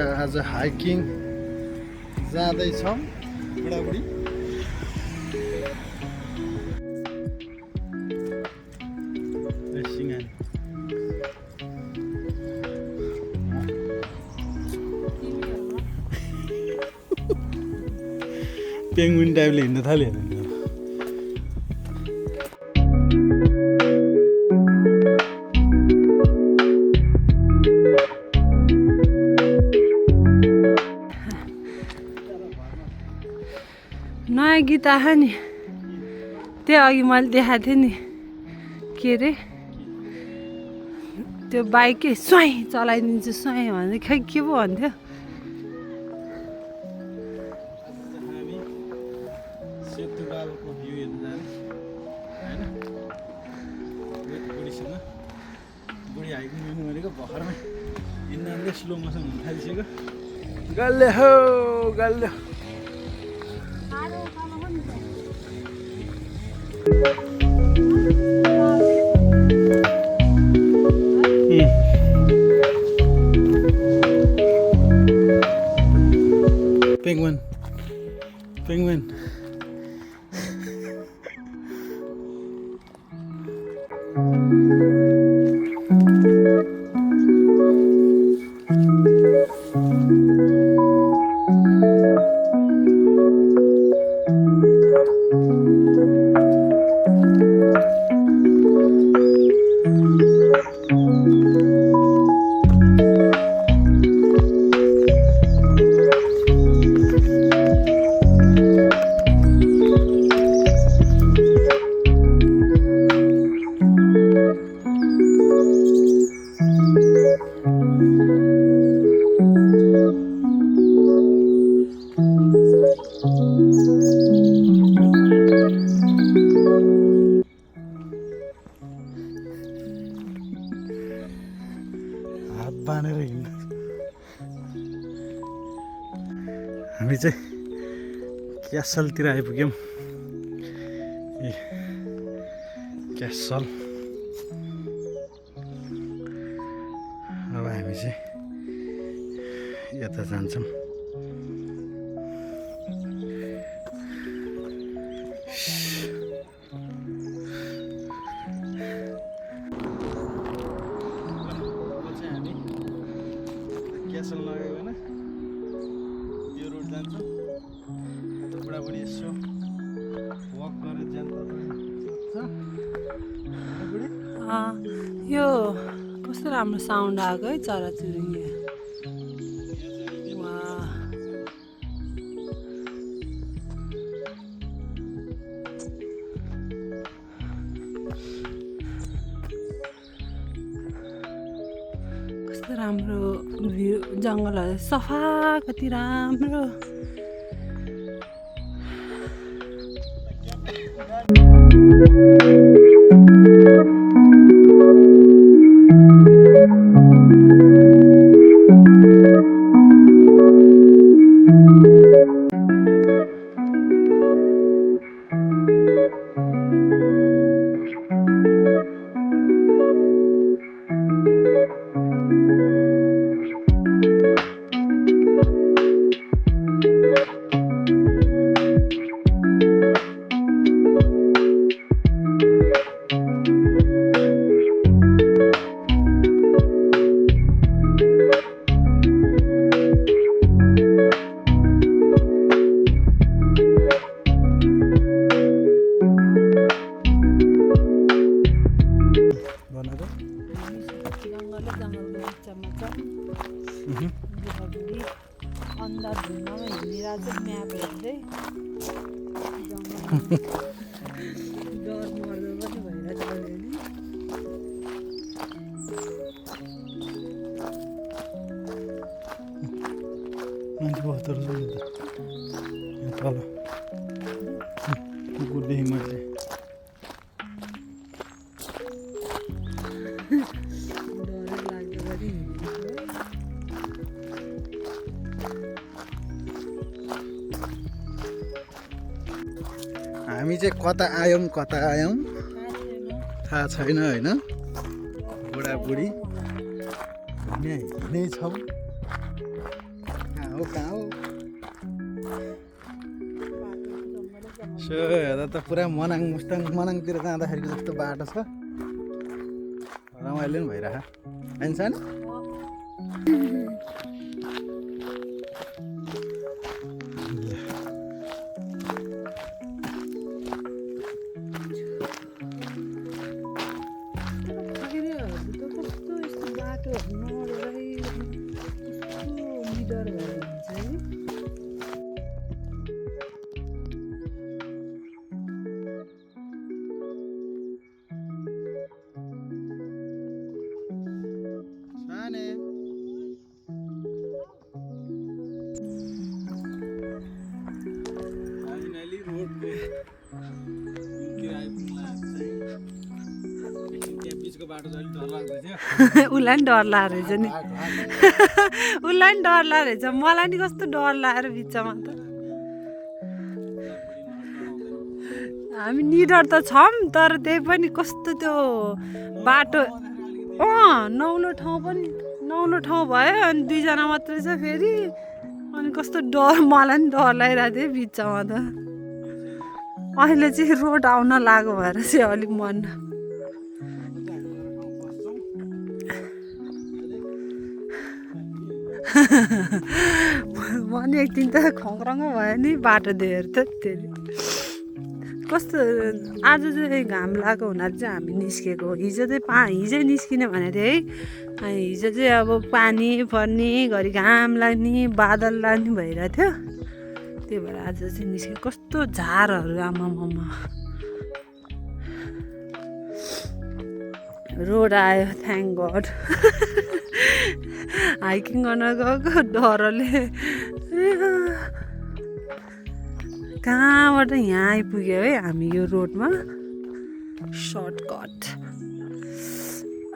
आज हाइकिङ जाँदैछौँ बुढाबुढी। पेङ्गुइन टाइपले हिँड्न थाल्यो। नयाँ गीत आयो नि, त्यो अघि मैले देखाएको थिएँ नि, के अरे त्यो बाइकै स्वाई चलाइदिन्छु स्वाई भन्दै खै के पो भन्थ्यो। भर्खरमै हिँड्दा स्लो मोसन हुन थालिसक्यो। गल्ले हो गल्ले। Penguin. Penguin. बानेर हिँड्नु। हामी चाहिँ क्यासलतिर आइपुग्यौँ। ए क्यासल। अब हामी चाहिँ यता जान्छौँ। क्यासल नगइकन यो रोड जान्छौँ। बुढाबुढी यसो वक गरेर जान्छ। यो कस्तो राम्रो साउन्ड आएको है चराचुरुङ्गी। कस्तो राम्रो भ्यू, जङ्गलहरू सफा, कति राम्रो। अन्दाज भुइँमा हिँडिरहेको छ म्याप हेर्दै। डर मर्दो पनि भइरहेको छ अलिअलि। मान्छे बस्दो रहेछ नि त यहाँ तल कुकुर देखेँ मैले। हामी चाहिँ कता आयौँ थाहा छैन होइन। बुढाबुढी हिँड्नै छौँ। अब कहाँ हो सो हेर्दा त पुरा मनाङ मुस्ताङ मनाङतिर जाँदाखेरिको जस्तो बाटो छ रमाइलो पनि भइरह इन्सान उसलाई पनि डर लागेको रहेछ नि उसलाई पनि डर लागेको रहेछ मलाई नि कस्तो डर लागेर बिचमा त हामी निडर त छौँ तर त्यही पनि कस्तो त्यो बाटो नौलो ठाउँ भयो अनि दुईजना मात्रै छ फेरि अनि कस्तो डर मलाई नि डर लागिरहेको थियो बिचमा त अहिले चाहिँ रोड आउन लाग्यो भएर चाहिँ अलिक मन मन एकदिन त खङ्क्रङ्ग भयो नि बाटो देखेर त कस्तो आज चाहिँ घाम लागेको हुनाले चाहिँ हामी निस्केको हिजो हिजै निस्किने भनेको थिएँ है हिजो चाहिँ अब पानी पर्ने घरि घाम लाग्ने बादल लाग्ने भइरहेको थियो त्यही भएर आज चाहिँ निस्केको कस्तो झारहरू आमामामा रोड आयो थ्याङ्क गड हाइकिङ गर्न गएको डरले कहाँबाट यहाँ आइपुग्यो है हामी यो रोडमा सर्टकट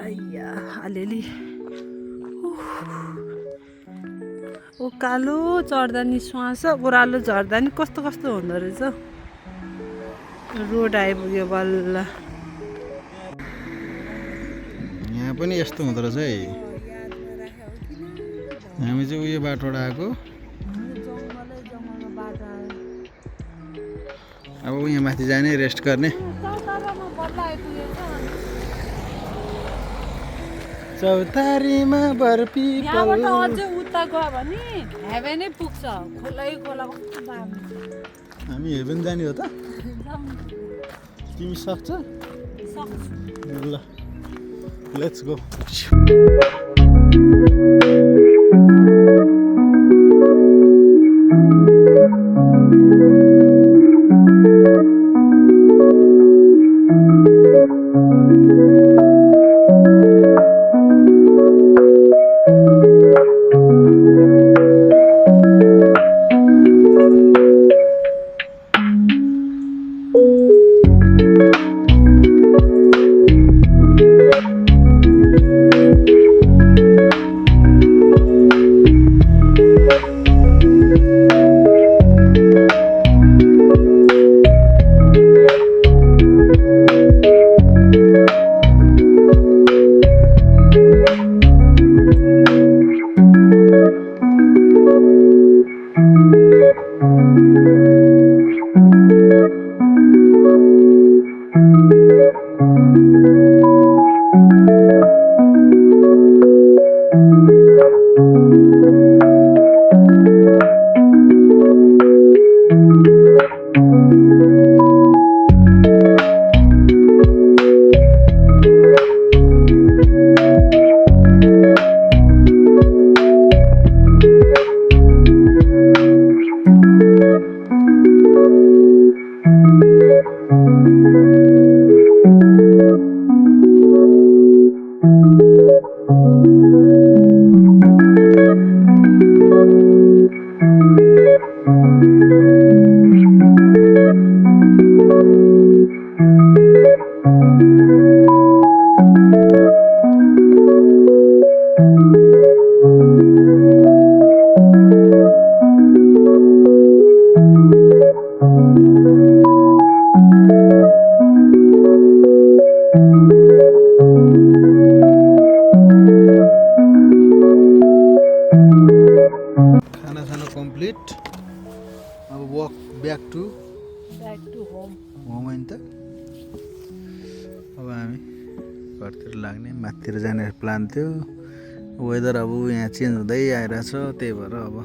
आइया अलिअलि उकालो चढ्दा नि श्वास ओह्रालो झर्दा नि कस्तो कस्तो हुँदो रहेछ रोड आइपुग्यो बल्ल यहाँ पनि यस्तो हुँदो रहेछ है हामी चाहिँ उयो बाटोबाट आएको अब यहाँ माथि जाने रेस्ट गर्ने चौतारीमा बर्पी यहाँबाट अझै उता गयो भने हेभेनै पुग्छ खोलै खोला कस्तो दामी हामी हेभेन जाने हो त तिमी सक्छ ल लेट्स गो कम्प्लिट अब walk back to home home होइन त अब हामी घरतिर लाग्ने माथितिर जाने प्लान थियो वेदर अब यहाँ चेन्ज हुँदै आइरहेछ त्यही भएर अब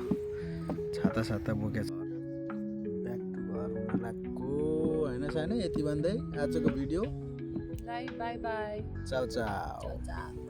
छाता साता बोकेछ ब्याक टु घर हुन लाग्यो होइन सानो यति भन्दै आजको भिडियो बाई बाई चाउ चाउ